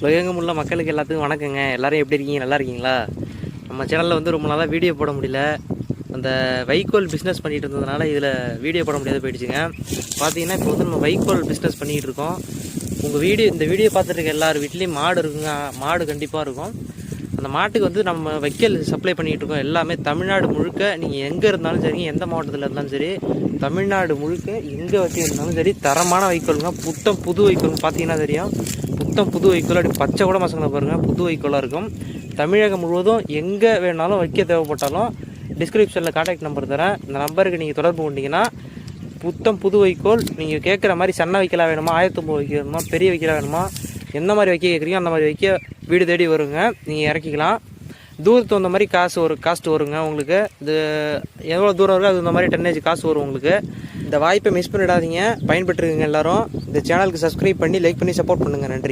உலகெங்கும் உள்ள மக்களுக்கு எல்லாத்துக்கும் வணக்கங்க. எல்லாரும் எப்படி இருக்கீங்க? நல்லா இருக்கீங்களா? நம்ம சேனலில் வந்து ரொம்ப நாளாக வீடியோ போட முடியல. அந்த வைக்கோல் பிஸ்னஸ் பண்ணிகிட்டு இருந்ததுனால இதில் வீடியோ போட முடியாது போயிடுச்சுங்க. பார்த்தீங்கன்னா இப்போ வந்து நம்ம வைக்கோல் பிஸ்னஸ் பண்ணிகிட்டு இருக்கோம். இந்த வீடியோ பார்த்துட்டு இருக்க எல்லார் வீட்லேயும் மாடு இருக்குங்க. மாடு கண்டிப்பாக இருக்கும். அந்த மாட்டுக்கு வந்து நம்ம வைக்கல் சப்ளை பண்ணிகிட்டு இருக்கோம். எல்லாமே தமிழ்நாடு முழுக்க நீங்கள் எங்கே இருந்தாலும் சரி, எந்த மாவட்டத்தில் இருந்தாலும் சரி, தமிழ்நாடு முழுக்க எங்கே வச்சு இருந்தாலும் சரி, தரமான வைக்கோலுங்க. புது வைக்கோல் பார்த்தீங்கன்னா தெரியும். புது வைக்கோல் அப்படி பச்சை கூட மசங்களை பாருங்கள், புது வைக்கோலாக இருக்கும். தமிழகம் முழுவதும் எங்கே வேணாலும் வைக்க தேவைப்பட்டாலும் டிஸ்கிரிப்ஷனில் கான்டாக்ட் நம்பர் தரேன். இந்த நம்பருக்கு நீங்கள் தொடர்பு கொண்டீங்கன்னா புது வைக்கோல் நீங்கள் கேட்குற மாதிரி சன்ன வைக்கலாக வேணுமா, 1009 வைக்க வேணுமா, பெரிய வைக்கலாக வேணுமா, எந்த மாதிரி வைக்க கேட்குறீங்க அந்த மாதிரி வைக்க வீடு தேடி வருங்க. நீங்கள் இறக்கிக்கலாம். தூரத்துக்கு வந்த மாதிரி காஸ்ட் வருங்க உங்களுக்கு. இது எவ்வளோ தூரம் இருக்கோ அது இந்த மாதிரி டன்னேஜ் காசு வரும் உங்களுக்கு. இந்த வாய்ப்பை மிஸ் பண்ணிடாதீங்க, பயன்பெற்றுக்குங்க எல்லாரும். இந்த சேனலுக்கு சப்ஸ்கிரைப் பண்ணி லைக் பண்ணி சப்போர்ட் பண்ணுங்கள். நன்றி.